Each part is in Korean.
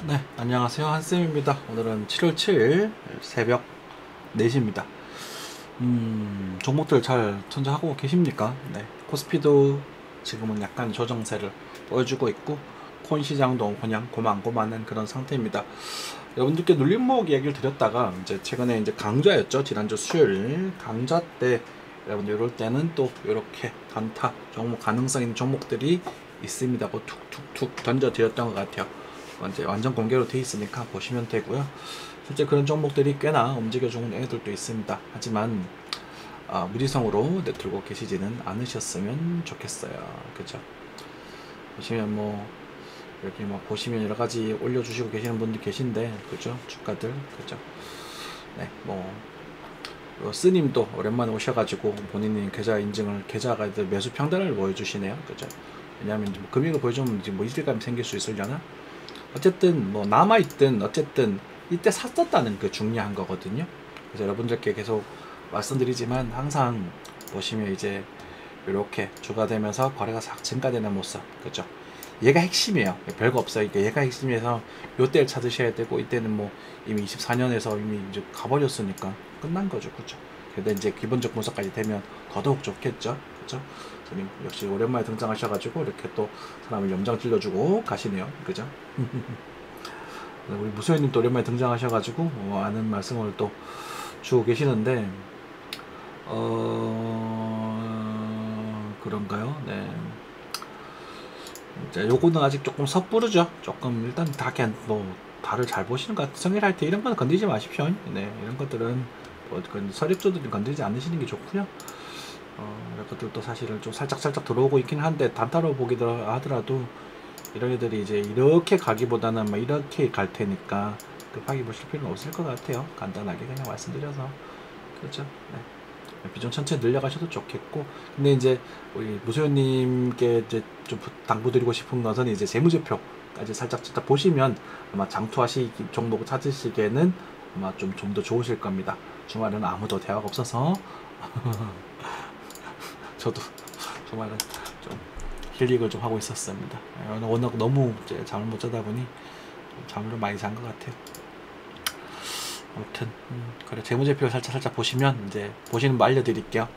네, 안녕하세요. 한쌤입니다. 오늘은 7월 7일 새벽 4시입니다. 종목들 잘 천정하고 계십니까? 네, 코스피도 지금은 약간 조정세를 보여주고 있고, 코인 시장도 그냥 고만고만한 그런 상태입니다. 여러분들께 눌림목 이야기를 드렸다가, 이제 최근에 이제 강좌였죠. 지난주 수요일 강좌 때, 여러분 이럴 때는 또 이렇게 단타 종목 가능성 있는 종목들이 있습니다. 고 툭툭툭 던져 드렸던 것 같아요. 이제 완전 공개로 돼 있으니까 보시면 되고요. 실제 그런 종목들이 꽤나 움직여주는 애들도 있습니다. 하지만 무지성으로 내들고 계시지는 않으셨으면 좋겠어요. 그죠? 보시면 뭐 여기 뭐 보시면 여러 가지 올려주시고 계시는 분들 계신데, 그죠? 주가들, 그죠? 네, 뭐 스님도 오랜만에 오셔가지고 본인이 계좌 인증을 계좌가 매수 평단을 보여주시네요. 그죠? 왜냐하면 뭐 금액을 보여주면 뭐 이질감이 생길 수 있으려나? 어쨌든 뭐 남아있든 어쨌든 이때 샀었다는 그 중요한 거거든요. 그래서 여러분들께 계속 말씀드리지만, 항상 보시면 이제 이렇게 주가 되면서 거래가 싹 증가되는 모습, 그죠? 얘가 핵심이에요. 별거 없어요. 얘가 핵심이어서 요때를 찾으셔야 되고, 이때는 뭐 이미 24년에서 이미 이제 가버렸으니까 끝난 거죠. 그죠? 근데 이제 기본적 분석까지 되면 더더욱 좋겠죠. 그죠? 선생님 역시 오랜만에 등장하셔가지고 이렇게 또 사람을 염장 찔러주고 가시네요. 그죠? 우리 무소연님 또 오랜만에 등장하셔가지고 아는 말씀을 또 주고 계시는데, 그런가요? 네. 자, 요거는 아직 조금 섣부르죠. 조금 일단 다 그냥 뭐 달을 잘 보시는 것 같아요. 성일할 때 이런 거는 건드리지 마십시오. 네, 이런 것들은 뭐 서립주들은 건드리지 않으시는 게 좋고요. 이런 것들도 사실은 좀 살짝 들어오고 있긴 한데, 단타로 보기도 하더라도 이런 애들이 이제 이렇게 가기보다는 막 이렇게 갈 테니까 급하게 보실 필요는 없을 것 같아요. 간단하게 그냥 말씀드려서. 그렇죠. 네. 비중 천천히 늘려가셔도 좋겠고, 근데 이제 우리 무소연님께 이제 좀 당부드리고 싶은 것은, 이제 재무제표까지 살짝 보시면 아마 장투하시기 종목을 찾으시기에는 아마 좀 더 좋으실 겁니다. 주말에는 아무도 대화가 없어서 저도 주말은 좀 힐링을 좀 하고 있었습니다. 워낙 너무 이제 잠을 못 자다 보니 잠을 좀 많이 잔 것 같아요. 아무튼 그래, 재무제표 살짝 보시면, 이제 보시는 거 알려드릴게요.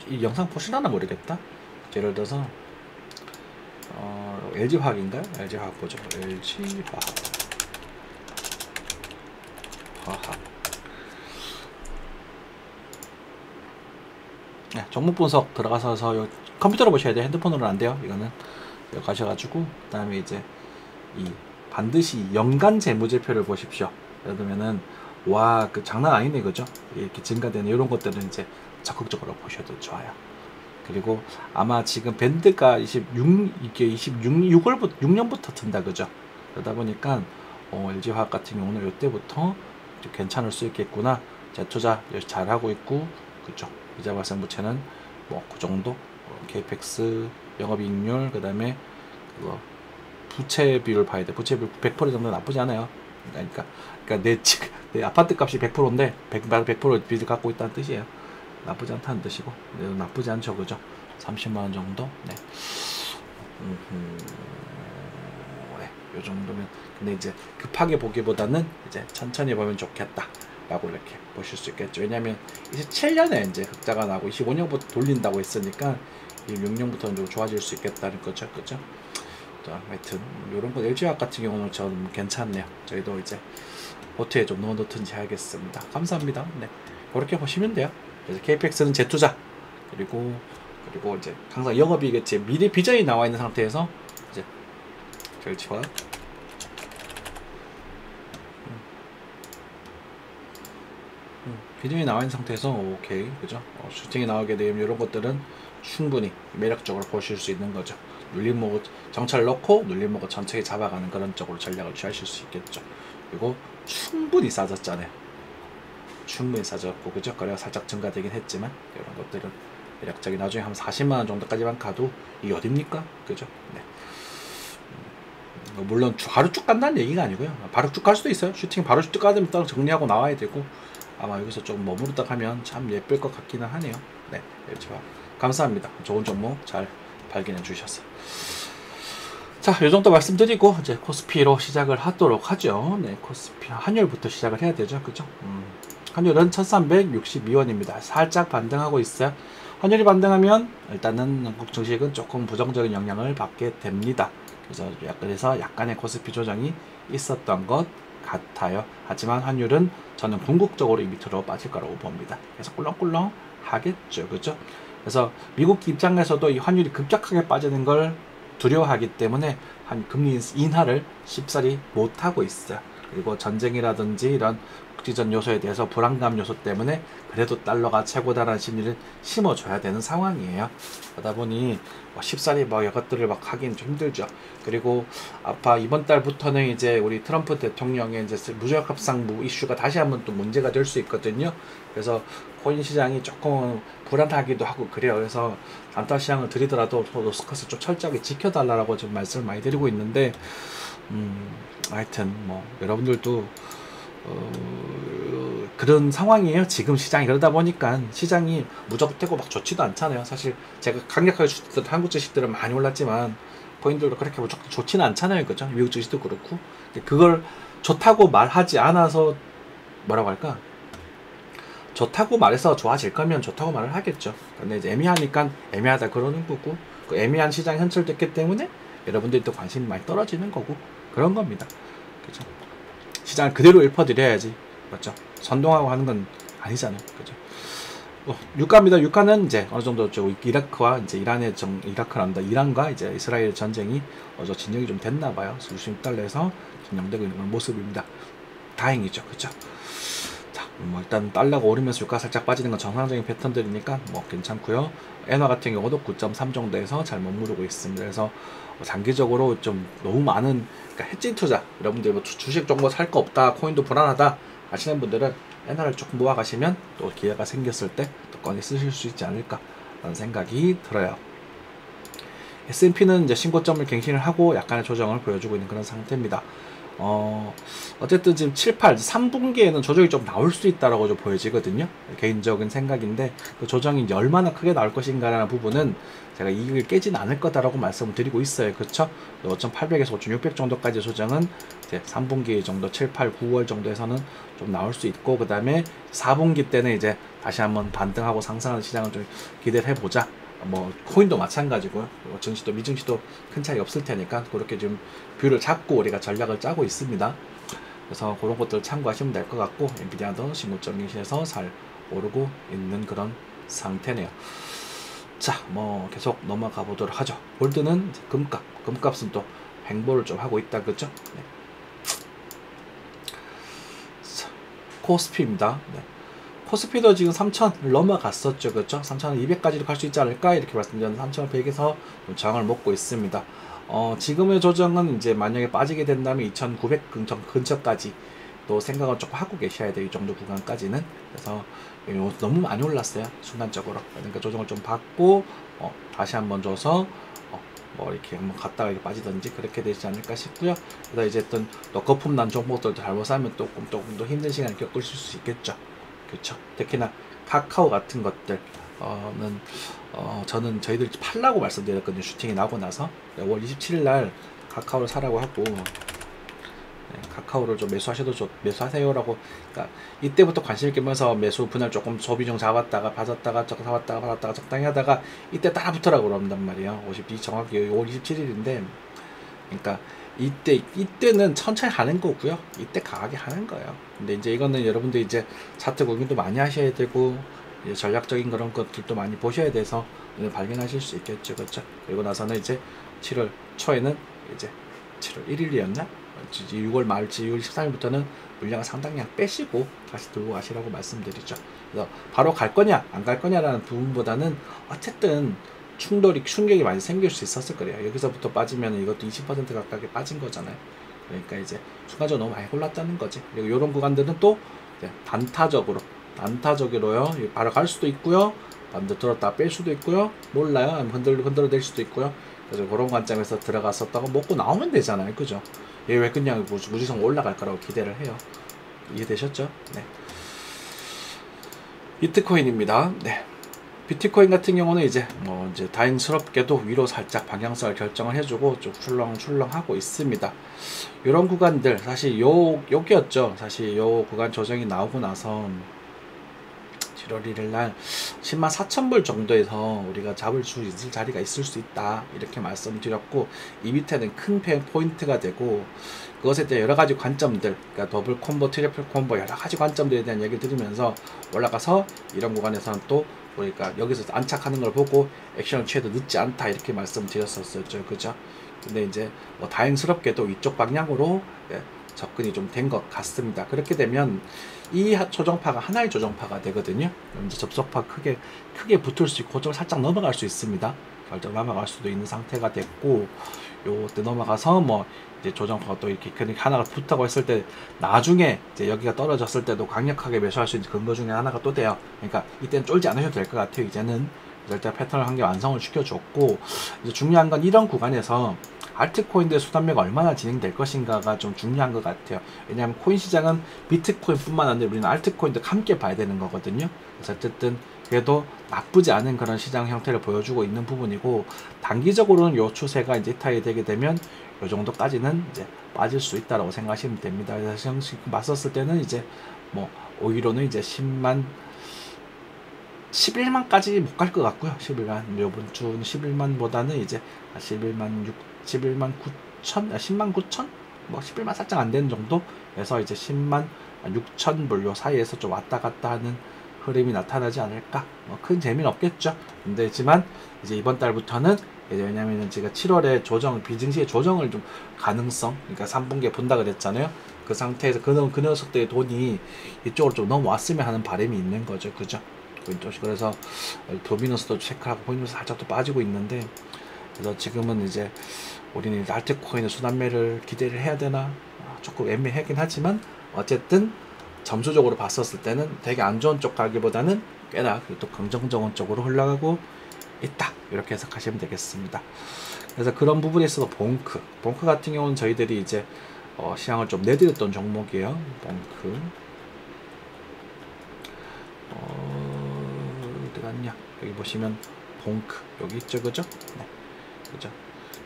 이 영상 보시려나 모르겠다. 예를 들어서 LG화학인가요? LG화학 보죠. LG화학. 네, 종목 분석 들어가서 컴퓨터로 보셔야 돼요. 핸드폰으로는 안 돼요. 이거는 여기 가셔가지고, 그 다음에 이제 이 반드시 연간 재무제표를 보십시오. 예를 들면은 와, 그 장난 아니네, 그죠? 이렇게 증가되는 이런 것들은 이제 적극적으로 보셔도 좋아요. 그리고 아마 지금 밴드가 6월부터 6년부터 튼다, 그죠? 그러다 보니까 LG화학 같은 경우는 이때부터 괜찮을 수 있겠구나. 재투자 잘 하고 있고, 그죠? 이자 발생 부채는 뭐 그 정도, KPX 영업이익률, 그다음에 그거 부채 비율을 봐야 돼. 부채 비율 100% 정도 나쁘지 않아요. 그러니까 내 아파트 값이 100%인데 100% 빚을 갖고 있다는 뜻이에요. 나쁘지 않다는 뜻이고, 네, 나쁘지 않죠, 그죠? 30만 원 정도. 네. 네, 요 정도면. 근데 이제 급하게 보기보다는 이제 천천히 보면 좋겠다 라고 이렇게 보실 수 있겠죠. 왜냐면 27년에 이제 흑자가 나고 25년부터 돌린다고 했으니까 26년부터는 좀 좋아질 수 있겠다는 거죠. 그죠? 자, 하여튼 이런 거 LG화학 같은 경우는 좀 괜찮네요. 저희도 이제 보트에 좀 넣어놓든지 하겠습니다. 감사합니다. 네, 그렇게 보시면 돼요. 그래서 KPX는 재투자, 그리고 이제 항상 영업이익에 미래 비전이 나와 있는 상태에서 이제 LG화학 비전이 나와 있는 상태에서 오케이, 그죠? 슈팅이 나오게 되면 이런 것들은 충분히 매력적으로 보실 수 있는 거죠. 눌림목을 정찰을 넣고 눌림목을 천천히 잡아가는 그런 쪽으로 전략을 취하실 수 있겠죠. 그리고 충분히 싸졌잖아요. 충분히 싸졌고, 그죠? 거래가 살짝 증가되긴 했지만 이런 것들은 매력적인, 나중에 한 40만원 정도까지만 가도 이게 어딥니까? 그죠? 네. 물론 바로 쭉 간다는 얘기가 아니고요. 바로 쭉 갈 수도 있어요. 슈팅 바로 쭉 가면 딱 정리하고 나와야 되고, 아마 여기서 좀 머무르다 가면 참 예쁠 것 같기는 하네요. 네, 감사합니다. 좋은 종목 잘 발견해 주셔서. 자, 이 정도 말씀드리고 이제 코스피로 시작을 하도록 하죠. 네, 코스피 환율부터 시작을 해야 되죠, 그죠? 환율은 1362원입니다. 살짝 반등하고 있어요. 환율이 반등하면 일단은 한국 증시는 조금 부정적인 영향을 받게 됩니다. 그래서 약간의 코스피 조정이 있었던 것 같아요. 하지만 환율은 저는 궁극적으로 이 밑으로 빠질 거라고 봅니다. 그래서 꿀렁꿀렁 하겠죠, 그죠? 그래서 미국 입장에서도 이 환율이 급격하게 빠지는 걸 두려워하기 때문에 한 금리 인하를 쉽사리 못하고 있어요. 그리고 전쟁이라든지 이런 국제적 요소에 대해서 불안감 요소 때문에 그래도 달러가 최고다라는 심리를 심어줘야 되는 상황이에요. 그러다 보니 쉽사리 이것들을 막 하긴 좀 힘들죠. 그리고 아파 이번 달부터는 이제 우리 트럼프 대통령의 이제 무역 협상 이슈가 다시 한번 또 문제가 될 수 있거든요. 그래서 코인 시장이 조금 불안하기도 하고 그래요. 그래서 단타 시장을 들이더라도 노스커스 좀 철저하게 지켜달라고 좀 말씀을 많이 드리고 있는데, 하여튼 뭐 여러분들도 그런 상황이에요. 지금 시장이. 그러다 보니까 시장이 무적되고 막 좋지도 않잖아요. 사실 제가 강력하게 주식들, 한국 주식들은 많이 올랐지만 코인들도 그렇게 무조건 좋지는 않잖아요, 그죠? 미국 주식도 그렇고. 그걸 좋다고 말하지 않아서 뭐라고 할까? 좋다고 말해서 좋아질 거면 좋다고 말을 하겠죠. 근데 이제 애매하니까 애매하다 그러는 거고, 그 애매한 시장이 현출됐기 때문에 여러분들이 또 관심이 많이 떨어지는 거고 그런 겁니다. 그죠? 시장을 그대로 읊어드려야지, 맞죠? 선동하고 하는 건 아니잖아요, 그죠? 유가입니다. 유가는 이제 어느 정도 이라크와 이제 이란과 이제 이스라엘 전쟁이 진정이 좀 됐나 봐요. 96달러에서 진정되고 있는 모습입니다. 다행이죠, 그죠? 자, 일단 달러가 오르면서 유가 살짝 빠지는 건 정상적인 패턴들이니까 뭐 괜찮고요. 엔화 같은 경우도 9.3 정도에서 잘 머무르고 있습니다. 그래서 장기적으로 좀 너무 많은, 그러니까 헤지 투자, 여러분들 뭐 주식 정보 살 거 없다, 코인도 불안하다 하시는 분들은 엔화를 조금 모아 가시면 또 기회가 생겼을 때 또 꺼내 쓰실 수 있지 않을까 라는 생각이 들어요. S&P는 이제 신고점을 갱신을 하고 약간의 조정을 보여주고 있는 그런 상태입니다. 어쨌든 지금 7, 8, 3분기에는 조정이 좀 나올 수 있다라고 좀 보여지거든요. 개인적인 생각인데, 그 조정이 이제 얼마나 크게 나올 것인가라는 부분은 제가 이익을 깨진 않을 거다라고 말씀을 드리고 있어요. 그렇죠? 5.800에서 5.600 정도까지 조정은 이제 3분기 정도, 7, 8, 9월 정도에서는 좀 나올 수 있고, 그 다음에 4분기 때는 이제 다시 한번 반등하고 상승하는 시장을 좀 기대를 해보자. 뭐 코인도 마찬가지고요. 증시도 미증시도 큰 차이 없을 테니까 그렇게 좀 뷰를 잡고 우리가 전략을 짜고 있습니다. 그래서 그런 것들 참고하시면 될 것 같고, 엔비디아도 신고점 갱신해서 잘 오르고 있는 그런 상태네요. 자, 뭐 계속 넘어가 보도록 하죠. 골드는 금값은 또 횡보를 좀 하고 있다, 그죠? 네. 자, 코스피입니다. 네. 코스피도 지금 3,000을 넘어갔었죠, 그렇죠? 3,200까지도 갈 수 있지 않을까 이렇게 말씀드렸는데 3,100에서 저항을 먹고 있습니다. 지금의 조정은 이제 만약에 빠지게 된다면 2,900 근처까지 또 생각을 조금 하고 계셔야 돼요. 이 정도 구간까지는. 그래서 너무 많이 올랐어요, 순간적으로. 그러니까 조정을 좀 받고 다시 한번 줘서 뭐 이렇게 한번 갔다가 이렇게 빠지든지 그렇게 되지 않을까 싶고요. 그래서 이제 또 거품 난 종목들도 잘못 사면 조금 더 힘든 시간을 겪으실 수 있겠죠. 그렇죠. 특히나 카카오 같은 것들은 저는 저희들 팔라고 말씀드렸거든요. 슈팅이 나고 나서 5월 27일 날 카카오를 사라고 하고, 네, 카카오를 좀 매수하세요라고. 그러니까 이때부터 관심 있게 보면서 매수 분할 조금 소비중 잡았다가 받았다가 사왔다가 받았다가 적당히 하다가 이때 따라 붙으라고 그런단 말이에요. 정확히 5월 27일인데, 그러니까 이때는 천천히 하는 거고요. 이때 강하게 하는 거예요. 근데 이제 이거는 여러분들 이제 차트 고민도 많이 하셔야 되고, 이제 전략적인 그런 것들도 많이 보셔야 돼서 발견하실 수 있겠죠, 그렇죠? 그리고 나서는 이제 7월 초에는 이제 7월 1일이었나? 6월 말지 6월 13일부터는 물량을 상당량 빼시고 다시 들고 가시라고 말씀드리죠. 그래서 바로 갈 거냐 안 갈 거냐라는 부분보다는 어쨌든 충격이 많이 생길 수 있었을 거예요. 여기서부터 빠지면 이것도 20% 가까이 빠진 거잖아요. 그러니까 이제 순간적으로 너무 많이 올랐다는 거지. 그리고 이런 구간들은 또 단타적으로요. 바로 갈 수도 있고요. 반대 들었다 뺄 수도 있고요. 몰라요. 흔들어댈 수도 있고요. 그래서 그런 관점에서 들어갔었다가 먹고 나오면 되잖아요. 그죠? 얘 왜 그냥 무지성 올라갈 거라고 기대를 해요. 이해되셨죠? 네. 비트코인입니다. 네. 비트코인 같은 경우는 이제 뭐 이제 다행스럽게도 위로 살짝 방향성을 결정을 해주고 좀 출렁출렁하고 있습니다. 이런 구간들 사실 여기였죠. 사실 요 구간 조정이 나오고 나서 7월 1일 날 104,000불 정도에서 우리가 잡을 수 있을 자리가 있을 수 있다 이렇게 말씀드렸고, 이 밑에는 큰 포인트가 되고 그것에 대한 여러 가지 관점들, 그러니까 더블 콤보, 트리플 콤보 여러 가지 관점들에 대한 얘기를 드리면서 올라가서 이런 구간에서는 또 우리가 여기서 안착하는 걸 보고 액션을 취해도 늦지 않다 이렇게 말씀드렸었죠. 그죠? 근데 이제 뭐 다행스럽게도 이쪽 방향으로 접근이 좀 된 것 같습니다. 그렇게 되면 이 조정파가 하나의 조정파가 되거든요. 이제 접속파 크게 붙을 수 있고 고점을 살짝 넘어갈 수 있습니다. 결정 넘어갈 수도 있는 상태가 됐고, 요때 넘어가서 뭐 이제 조정파가 또 이렇게 하나가 붙다고 했을 때 나중에 이제 여기가 떨어졌을 때도 강력하게 매수할 수 있는 근거 중에 하나가 또 돼요. 그러니까 이때는 쫄지 않으셔도 될 것 같아요. 이제는 일단 패턴을 한 개 완성을 시켜줬고, 이제 중요한 건 이런 구간에서 알트코인들의 수단매가 얼마나 진행될 것인가가 좀 중요한 것 같아요. 왜냐하면 코인 시장은 비트코인 뿐만 아니라 우리는 알트코인도 함께 봐야 되는 거거든요. 그래서 어쨌든 그래도 나쁘지 않은 그런 시장 형태를 보여주고 있는 부분이고, 단기적으로는 요 추세가 이제 타이 되게 되면 요 정도까지는 이제 빠질 수 있다라고 생각하시면 됩니다. 그래서 맞섰을 때는 이제 뭐 오히려는 이제 11만까지 못 갈 것 같고요. 11만, 요번 주는 11만보다는 이제 11만 9천, 10만 9천? 뭐 11만 살짝 안 되는 정도? 그래서 이제 10만 6천 불 요 사이에서 좀 왔다 갔다 하는 흐름이 나타나지 않을까? 뭐 큰 재미는 없겠죠. 근데지만 이제 이번 달부터는 이제 왜냐면은 제가 7월에 비증시의 조정을 좀 가능성, 그러니까 3분기에 본다 그랬잖아요. 그 상태에서 그 녀석들의 돈이 이쪽으로 좀 넘어왔으면 하는 바람이 있는 거죠. 그죠? 그래서 도미너스도 체크하고 보이면서 살짝 또 빠지고 있는데, 그래서 지금은 이제 우리는 알트코인의 순환매를 기대를 해야 되나 조금 애매하긴 하지만, 어쨌든 점수적으로 봤었을 때는 되게 안 좋은 쪽 가기보다는 꽤나 또 긍정적인 쪽으로 흘러가고 있다 이렇게 해석하시면 되겠습니다. 그래서 그런 부분에 있어서 봉크 같은 경우는 저희들이 이제 시장을 좀 내드렸던 종목이에요. 봉크 어디 갔냐, 여기 보시면 봉크 여기 있죠. 그죠? 네. 그죠?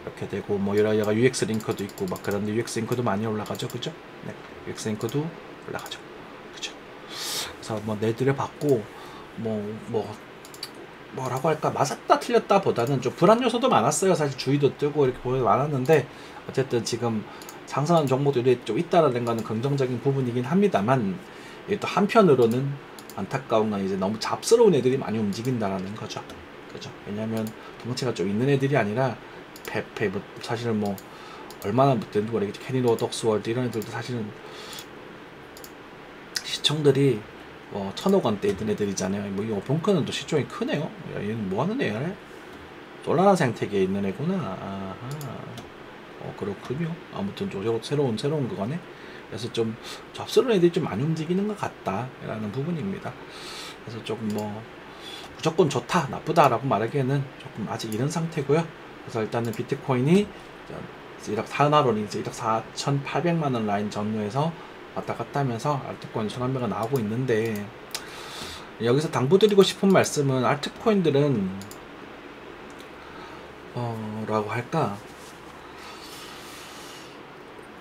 이렇게 되고 뭐 여러 UX 링크도 있고 막 그런데 UX 링크도 많이 올라가죠. 그죠? 네. UX 링크도 올라가죠. 그죠? 그래서 뭐 내드려 봤고 뭐라고 할까, 맞았다 틀렸다 보다는 좀 불안 요소도 많았어요. 사실 주의도 뜨고 이렇게 보여도 많았는데, 어쨌든 지금 상승하는 종목들이 좀 있다라는 거는 긍정적인 부분이긴 합니다만, 또 한편으로는 안타까운 건 이제 너무 잡스러운 애들이 많이 움직인다라는 거죠. 그죠? 왜냐면 덩치가 좀 있는 애들이 아니라 페페 뭐 사실은 뭐 얼마나 못된 누가 캐니 로덕스월드 이런 애들도 사실은 시총들이 1,000억 원대 있는 애들이잖아요. 뭐 이 봉크는 또 시총이 크네요. 야, 얘는 뭐 하는 애야? 돌라나 생태계에 있는 애구나. 아하. 그렇군요. 아무튼 좀 새로운 그거네. 그래서 좀 잡스러운 애들이 좀 많이 움직이는 것 같다라는 부분입니다. 그래서 조금 뭐 무조건 좋다, 나쁘다라고 말하기에는 조금 아직 이런 상태고요. 그래서 일단은 비트코인이 1억 하나로는 이제 1억 4,800만 원 라인 전후에서 왔다 갔다 하면서 알트코인 순환매가 나오고 있는데, 여기서 당부드리고 싶은 말씀은 알트코인들은 라고 할까,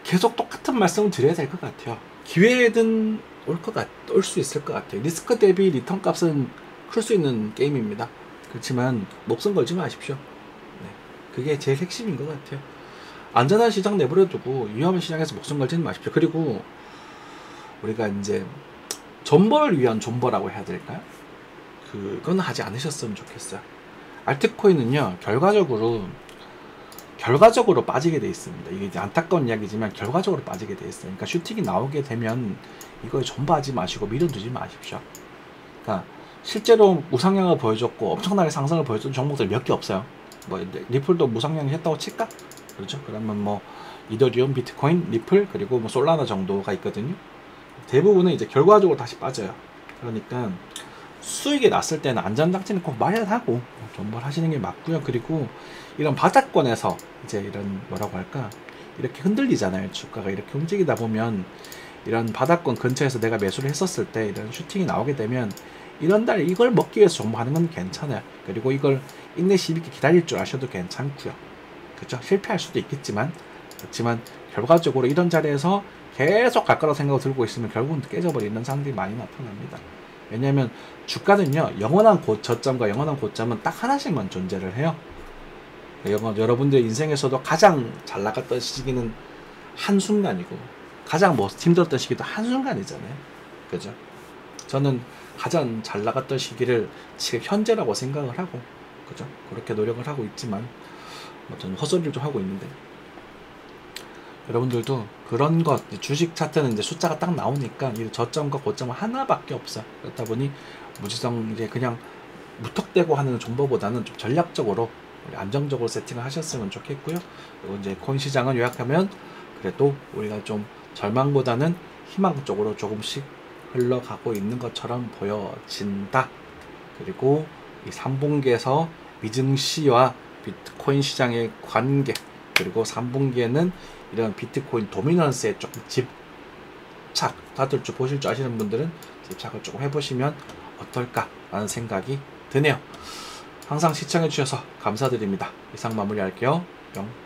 계속 똑같은 말씀을 드려야 될 것 같아요. 기회든 올 수 있을 것 같아요. 리스크 대비 리턴 값은 클 수 있는 게임입니다. 그렇지만 목숨 걸지 마십시오. 네, 그게 제일 핵심인 것 같아요. 안전한 시장 내버려두고 위험한 시장에서 목숨 걸지는 마십시오. 그리고 우리가 이제 존버를 위한 존버라고 해야 될까요? 그건 하지 않으셨으면 좋겠어요. 알트코인은요, 결과적으로 빠지게 돼 있습니다. 이게 이제 안타까운 이야기지만 결과적으로 빠지게 돼 있어요. 그러니까 슈팅이 나오게 되면 이거에 존버하지 마시고 밀어두지 마십시오. 그러니까 실제로 무상향을 보여줬고 엄청나게 상승을 보여준 종목들 몇 개 없어요. 뭐 리플도 무상향 했다고 칠까? 그렇죠? 그러면 뭐 이더리움, 비트코인, 리플, 그리고 뭐 솔라나 정도가 있거든요. 대부분은 이제 결과적으로 다시 빠져요. 그러니까 수익이 났을 때는 안전장치는 꼭 마련하고 존버를 하시는 게 맞고요. 그리고 이런 바닥권에서 이제 이런 뭐라고 할까, 이렇게 흔들리잖아요. 주가가 이렇게 움직이다 보면 이런 바닥권 근처에서 내가 매수를 했었을 때 이런 슈팅이 나오게 되면 이런 달 이걸 먹기 위해서 정보하는 건 괜찮아요. 그리고 이걸 인내심 있게 기다릴 줄 아셔도 괜찮고요. 그죠? 실패할 수도 있겠지만, 그렇지만 결과적으로 이런 자리에서 계속 갈 거라고 생각을 들고 있으면 결국은 깨져버리는 상황들이 많이 나타납니다. 왜냐하면 주가는요, 영원한 저점과 영원한 고점은 딱 하나씩만 존재를 해요. 여러분들의 인생에서도 가장 잘 나갔던 시기는 한순간이고, 가장 힘들었던 시기도 한순간이잖아요. 그죠? 저는 가장 잘 나갔던 시기를 지금 현재라고 생각을 하고, 그죠? 그렇게 노력을 하고 있지만, 저는 헛소리를 좀 하고 있는데, 여러분들도 그런 것, 주식 차트는 이제 숫자가 딱 나오니까 이 저점과 고점은 하나밖에 없어요. 그렇다 보니 무지성 이제 그냥 무턱대고 하는 정보보다는 좀 전략적으로 안정적으로 세팅을 하셨으면 좋겠고요. 그리고 이제 코인 시장은 요약하면 그래도 우리가 좀 절망보다는 희망 쪽으로 조금씩 흘러가고 있는 것처럼 보여진다. 그리고 이 3분기에서 미증시와 비트코인 시장의 관계, 그리고 3분기에는 이런 비트코인 도미넌스에 조금 집착, 다들 좀 보실 줄 아시는 분들은 집착을 조금 해보시면 어떨까라는 생각이 드네요. 항상 시청해주셔서 감사드립니다. 이상 마무리할게요. 뿅.